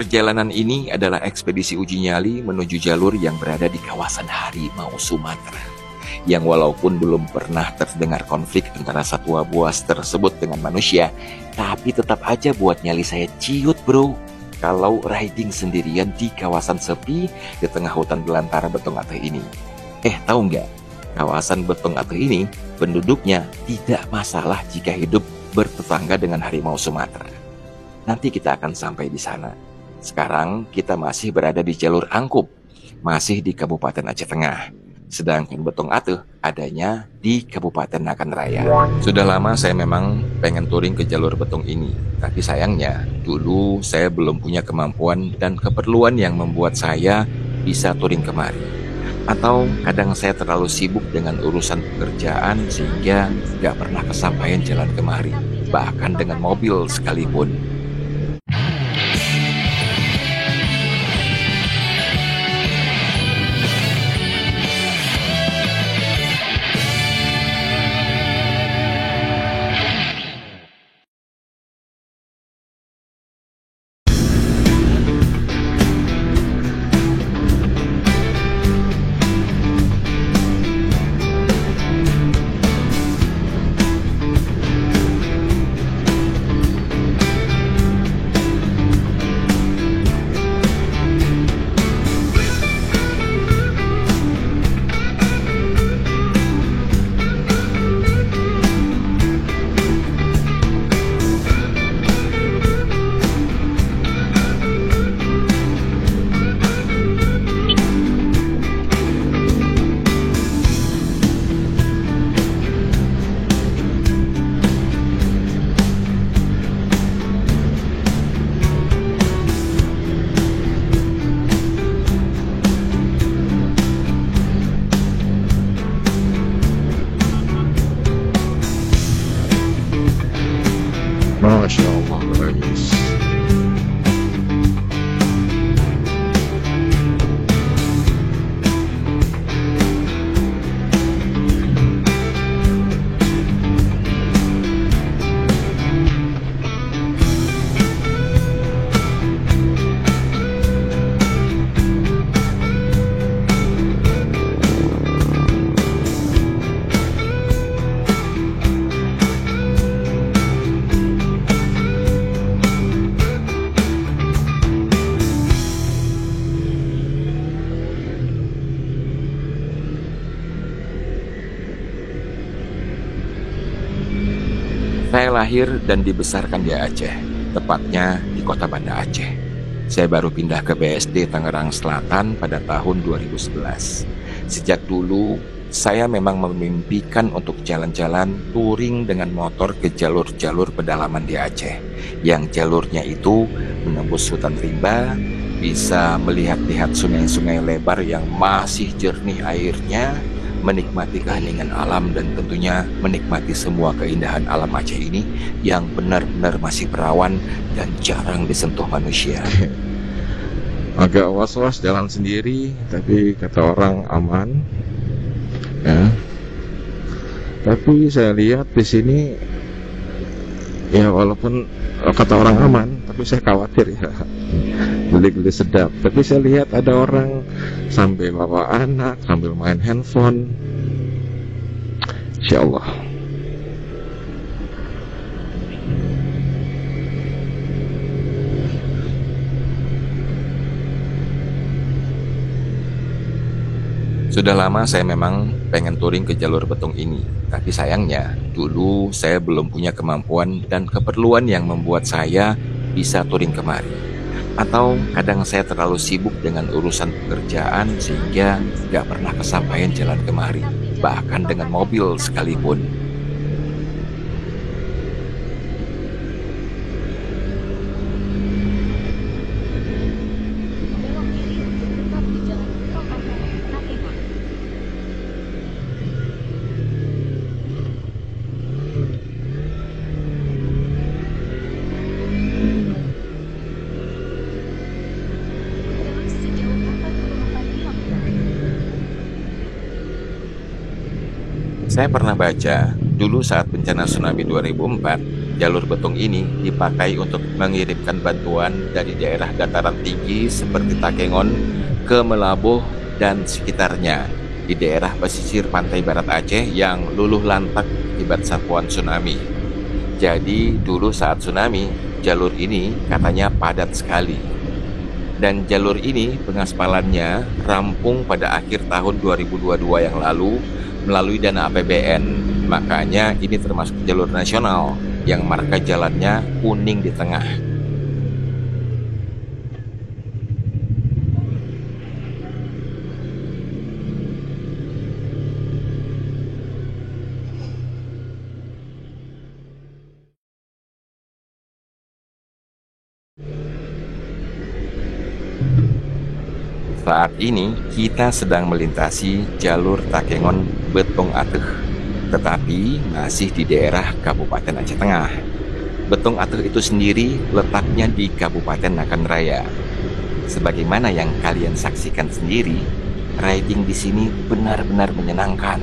Perjalanan ini adalah ekspedisi uji nyali menuju jalur yang berada di kawasan harimau Sumatera. Yang walaupun belum pernah terdengar konflik antara satwa buas tersebut dengan manusia, tapi tetap aja buat nyali saya ciut bro. Kalau riding sendirian di kawasan sepi di tengah hutan belantara Betong Ateh ini. Tahu nggak? Kawasan Betong Ateh ini penduduknya tidak masalah jika hidup bertetangga dengan harimau Sumatera. Nanti kita akan sampai di sana. Sekarang kita masih berada di jalur Angkup, masih di Kabupaten Aceh Tengah. Sedangkan Betong Ateh adanya di Kabupaten Nagan Raya. Sudah lama saya memang pengen touring ke jalur Betong ini. Tapi sayangnya dulu saya belum punya kemampuan dan keperluan yang membuat saya bisa touring kemari. Atau kadang saya terlalu sibuk dengan urusan pekerjaan sehingga gak pernah kesampaian jalan kemari. Bahkan dengan mobil sekalipun. Masya Allah, bagus. Saya lahir dan dibesarkan di Aceh, tepatnya di kota Banda Aceh. Saya baru pindah ke BSD Tangerang Selatan pada tahun 2011. Sejak dulu, saya memang memimpikan untuk jalan-jalan touring dengan motor ke jalur-jalur pedalaman di Aceh. Yang jalurnya itu menembus hutan rimba, bisa melihat-lihat sungai-sungai lebar yang masih jernih airnya, menikmati keheningan alam dan tentunya menikmati semua keindahan alam Aceh ini yang benar-benar masih perawan dan jarang disentuh manusia. Agak was-was jalan sendiri, tapi kata orang aman, ya. Tapi saya lihat di sini, ya walaupun kata orang aman, tapi saya khawatir ya. Geli-geli sedap. Tapi saya lihat ada orang sambil bawa anak, sambil main handphone. Insya Allah. Sudah lama saya memang pengen touring ke jalur Betong ini. Tapi sayangnya dulu saya belum punya kemampuan dan keperluan yang membuat saya bisa touring kemari. Atau kadang saya terlalu sibuk dengan urusan pekerjaan sehingga gak pernah kesampaian jalan kemari, bahkan dengan mobil sekalipun. Saya pernah baca, dulu saat bencana tsunami 2004, Jalur beton ini dipakai untuk mengirimkan bantuan dari daerah dataran tinggi seperti Takengon ke Melabuh dan sekitarnya di daerah pesisir pantai barat Aceh yang luluh lantak akibat sapuan tsunami. Jadi dulu saat tsunami, jalur ini katanya padat sekali. Dan jalur ini pengaspalannya rampung pada akhir tahun 2022 yang lalu melalui dana APBN. Makanya ini termasuk jalur nasional yang marka jalannya kuning di tengah. Saat ini kita sedang melintasi jalur Takengon Betong Ateh, tetapi masih di daerah Kabupaten Aceh Tengah. Betong Ateh itu sendiri letaknya di Kabupaten Nagan Raya. Sebagaimana yang kalian saksikan sendiri, riding di sini benar-benar menyenangkan.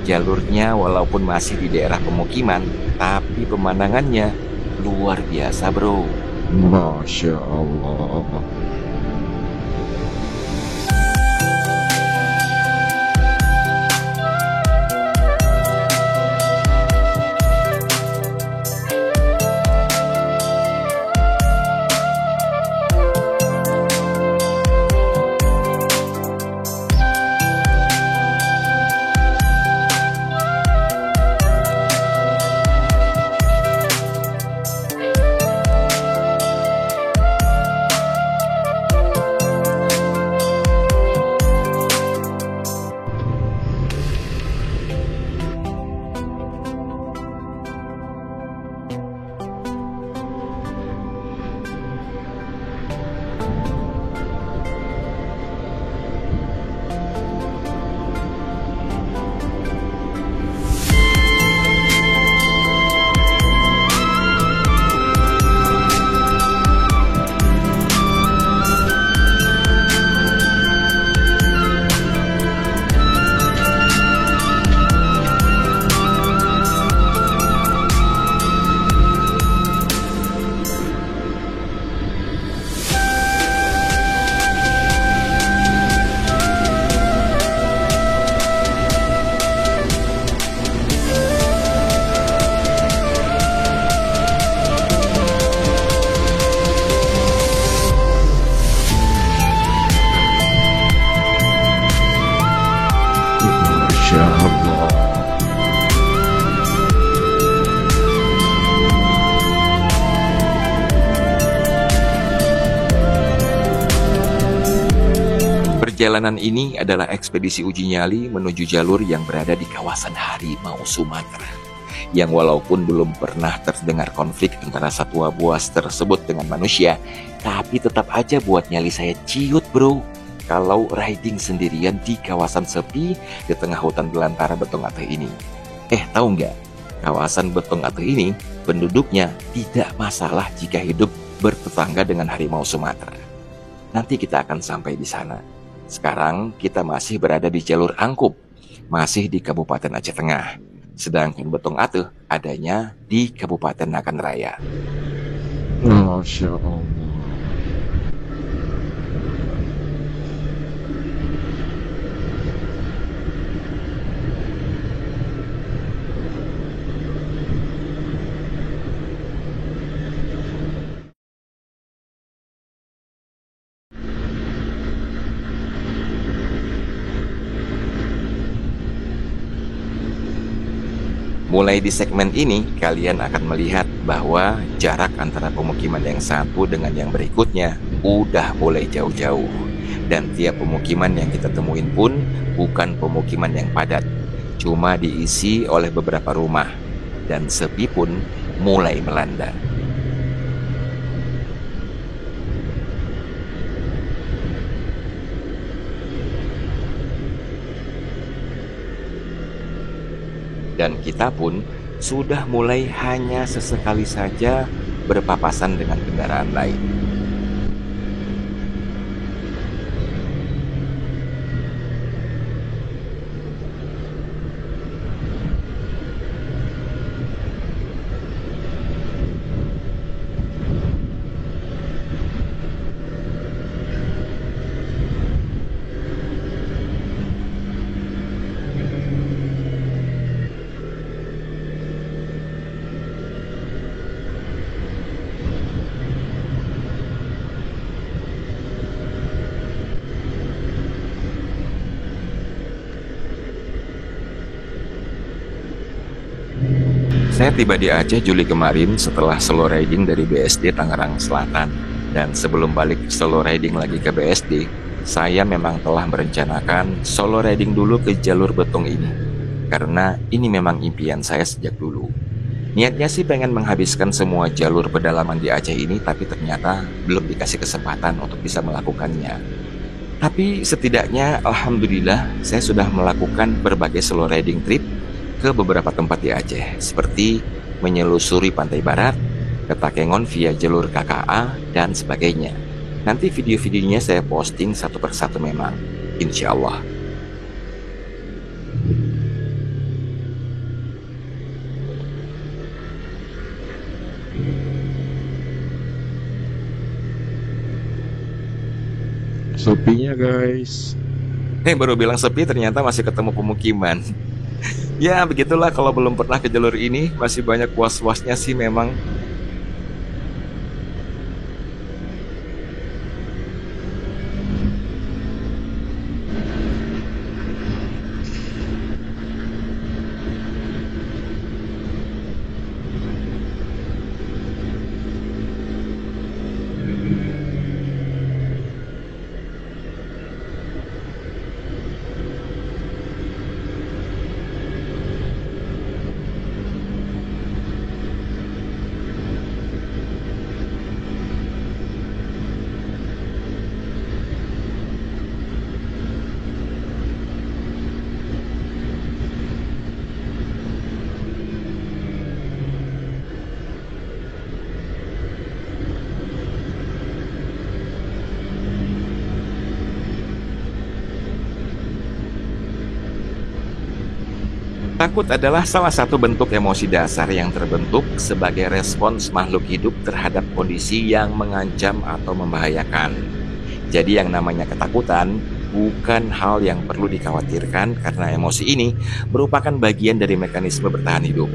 Jalurnya walaupun masih di daerah pemukiman, tapi pemandangannya luar biasa, bro. Masya Allah. Masya Allah. Perjalanan ini adalah ekspedisi uji nyali menuju jalur yang berada di kawasan harimau Sumatera, yang walaupun belum pernah terdengar konflik antara satwa buas tersebut dengan manusia, tapi tetap aja buat nyali saya ciut, bro. Kalau riding sendirian di kawasan sepi di tengah hutan belantara Betong Ateh ini. Tahu nggak? Kawasan Betong Ateh ini penduduknya tidak masalah jika hidup bertetangga dengan harimau Sumatera. Nanti kita akan sampai di sana. Sekarang kita masih berada di jalur Angkup, masih di Kabupaten Aceh Tengah. Sedangkan Betong Ateh adanya di Kabupaten Nagan Raya. Masya Allah. Mulai di segmen ini, kalian akan melihat bahwa jarak antara pemukiman yang satu dengan yang berikutnya udah mulai jauh-jauh. Dan tiap pemukiman yang kita temuin pun bukan pemukiman yang padat, cuma diisi oleh beberapa rumah. Dan sepi pun mulai melanda. Dan kita pun sudah mulai hanya sesekali saja berpapasan dengan kendaraan lain. Saya tiba di Aceh Juli kemarin setelah solo riding dari BSD Tangerang Selatan. Dan sebelum balik solo riding lagi ke BSD, saya memang telah merencanakan solo riding dulu ke jalur Betong ini. Karena ini memang impian saya sejak dulu. Niatnya sih pengen menghabiskan semua jalur pedalaman di Aceh ini, tapi ternyata belum dikasih kesempatan untuk bisa melakukannya. Tapi setidaknya alhamdulillah saya sudah melakukan berbagai solo riding trip ke beberapa tempat di Aceh, seperti menyelusuri pantai barat, ke Takengon via jalur KKA, dan sebagainya. Nanti video-videonya saya posting satu persatu memang, insya Allah. Sepinya guys. Baru bilang sepi ternyata masih ketemu pemukiman. Ya begitulah kalau belum pernah ke jalur ini, masih banyak was-wasnya sih memang. Takut adalah salah satu bentuk emosi dasar yang terbentuk sebagai respons makhluk hidup terhadap kondisi yang mengancam atau membahayakan. Jadi yang namanya ketakutan bukan hal yang perlu dikhawatirkan karena emosi ini merupakan bagian dari mekanisme bertahan hidup.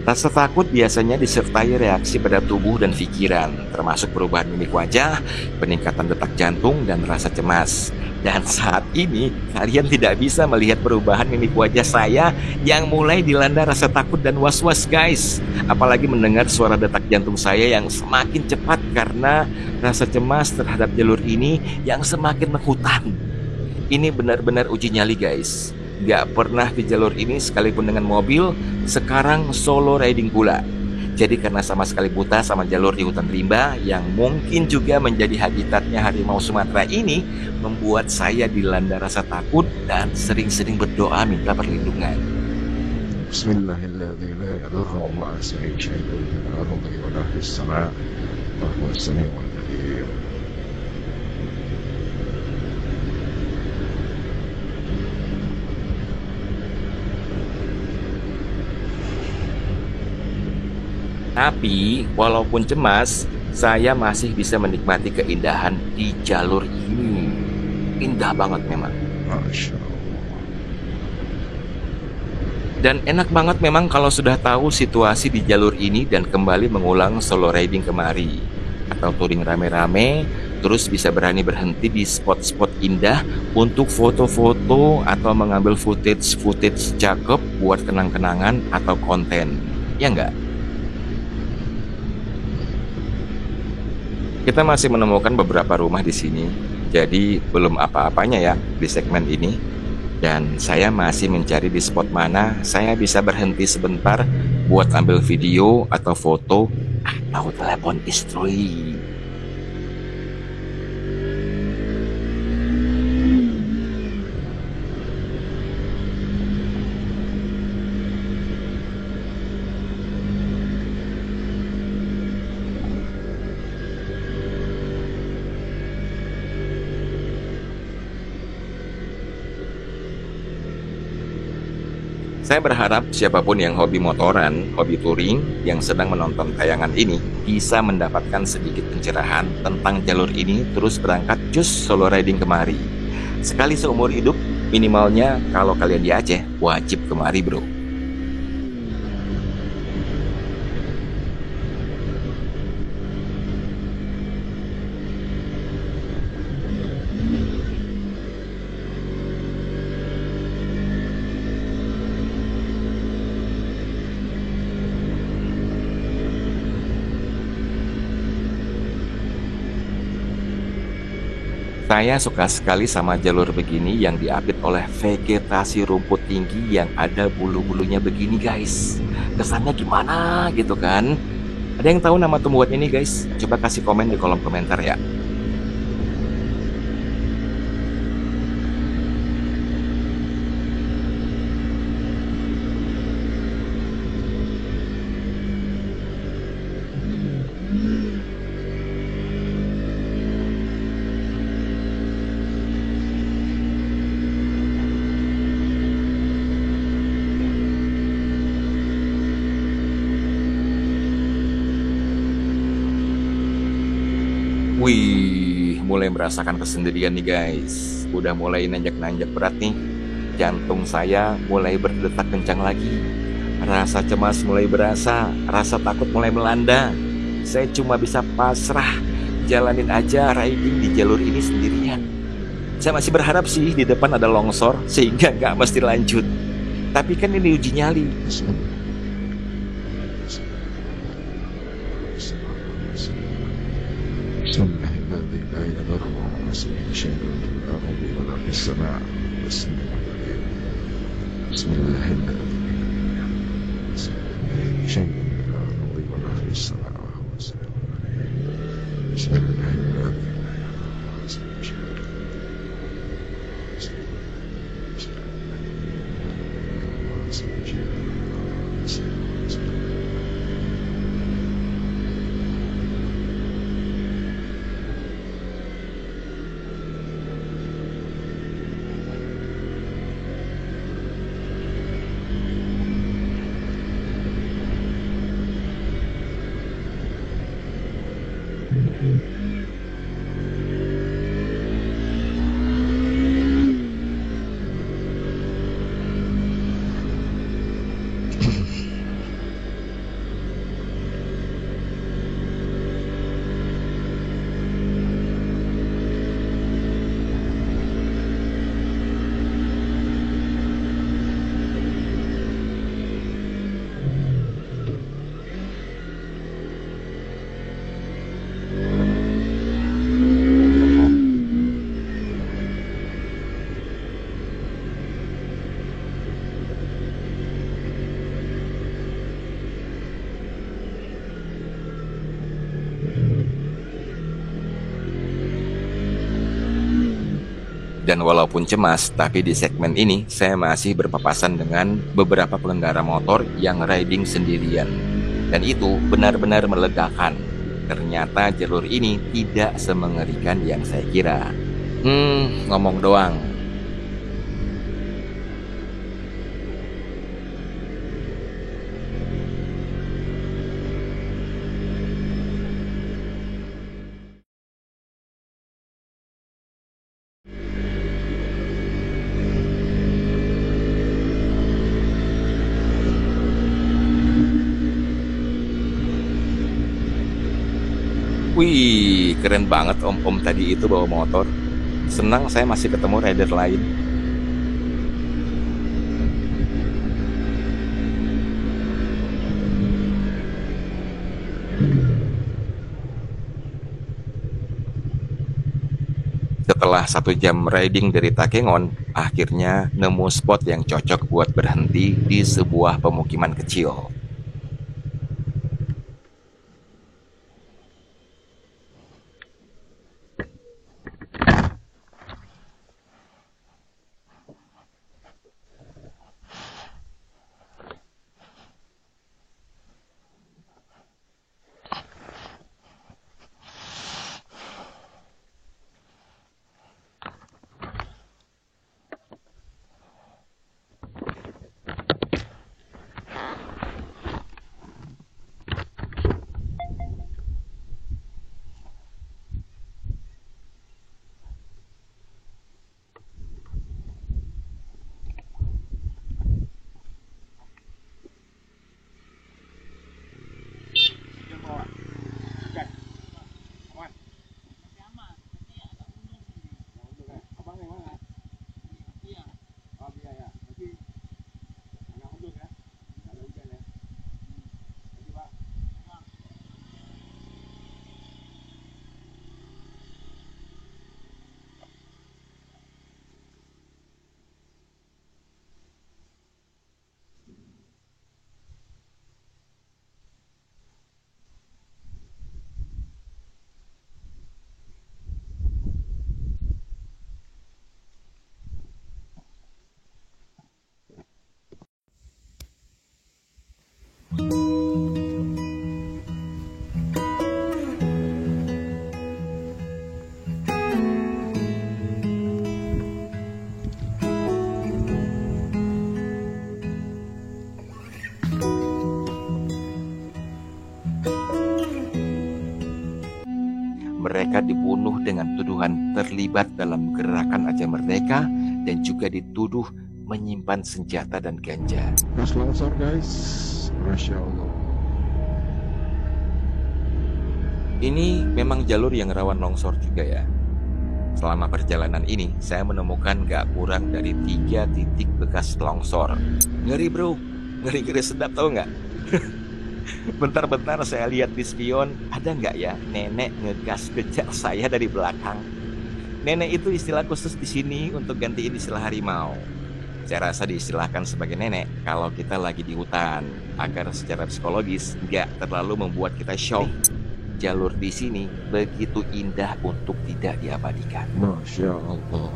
Rasa takut biasanya disertai reaksi pada tubuh dan pikiran, termasuk perubahan mimik wajah, peningkatan detak jantung, dan rasa cemas. Dan saat ini, kalian tidak bisa melihat perubahan mimik wajah saya yang mulai dilanda rasa takut dan was-was guys. Apalagi mendengar suara detak jantung saya yang semakin cepat karena rasa cemas terhadap jalur ini yang semakin menghutan. Ini benar-benar uji nyali guys. Gak pernah ke jalur ini sekalipun dengan mobil, sekarang solo riding pula. Jadi karena sama sekali buta sama jalur di hutan rimba yang mungkin juga menjadi habitatnya harimau Sumatera ini, membuat saya dilanda rasa takut dan sering-sering berdoa minta perlindungan. Bismillahirrahmanirrahim. Tapi walaupun cemas, saya masih bisa menikmati keindahan di jalur ini. Indah banget memang. Masya Allah. Dan enak banget memang kalau sudah tahu situasi di jalur ini dan kembali mengulang solo riding kemari. Atau touring rame-rame, terus bisa berani berhenti di spot-spot indah untuk foto-foto atau mengambil footage cakep buat kenang-kenangan atau konten. Ya enggak? Kita masih menemukan beberapa rumah di sini, jadi belum apa-apanya ya di segmen ini. Dan saya masih mencari di spot mana saya bisa berhenti sebentar buat ambil video atau foto atau telepon istri. Saya berharap siapapun yang hobi motoran, hobi touring, yang sedang menonton tayangan ini bisa mendapatkan sedikit pencerahan tentang jalur ini terus berangkat cus solo riding kemari. Sekali seumur hidup, minimalnya kalau kalian di Aceh, wajib kemari bro. Saya suka sekali sama jalur begini yang diapit oleh vegetasi rumput tinggi yang ada bulu-bulunya begini guys. Kesannya gimana gitu kan? Ada yang tahu nama tumbuhan ini guys? Coba kasih komen di kolom komentar ya. Wih, mulai merasakan kesendirian nih guys. Udah mulai nanjak-nanjak berat nih. Jantung saya mulai berdetak kencang lagi. Rasa cemas mulai berasa, rasa takut mulai melanda. Saya cuma bisa pasrah, jalanin aja riding di jalur ini sendirian. Saya masih berharap sih di depan ada longsor sehingga nggak mesti lanjut. Tapi kan ini uji nyali. سبح الذي لا يضر مع اسمه شيء في الأرض ولا في السماء بسم الله الذي شيء في الأرض ولا في السماء وهو السميع العليم بسم الله الذي لا يضر مع اسمه شيء Dan walaupun cemas, tapi di segmen ini saya masih berpapasan dengan beberapa pengendara motor yang riding sendirian. Dan itu benar-benar melegakan. Ternyata jalur ini tidak semengerikan yang saya kira. Ngomong doang. Wih, keren banget om-om tadi itu bawa motor. Senang saya masih ketemu rider lain. Setelah 1 jam riding dari Takengon, akhirnya nemu spot yang cocok buat berhenti di sebuah pemukiman kecil. Mereka dibunuh dengan tuduhan terlibat dalam gerakan Aceh Merdeka dan juga dituduh menyimpan senjata dan ganja. Pas longsor guys, Masya Allah. Ini memang jalur yang rawan longsor juga ya. Selama perjalanan ini, saya menemukan gak kurang dari 3 titik bekas longsor. Ngeri bro, ngeri-ngeri sedap tau nggak? Bentar-bentar saya lihat di spion, ada nggak ya nenek ngegas kejar saya dari belakang. Nenek itu istilah khusus di sini untuk gantiin istilah harimau. Saya rasa diistilahkan sebagai nenek kalau kita lagi di hutan, agar secara psikologis nggak terlalu membuat kita shock. Jalur di sini begitu indah untuk tidak diabadikan. Masya Allah.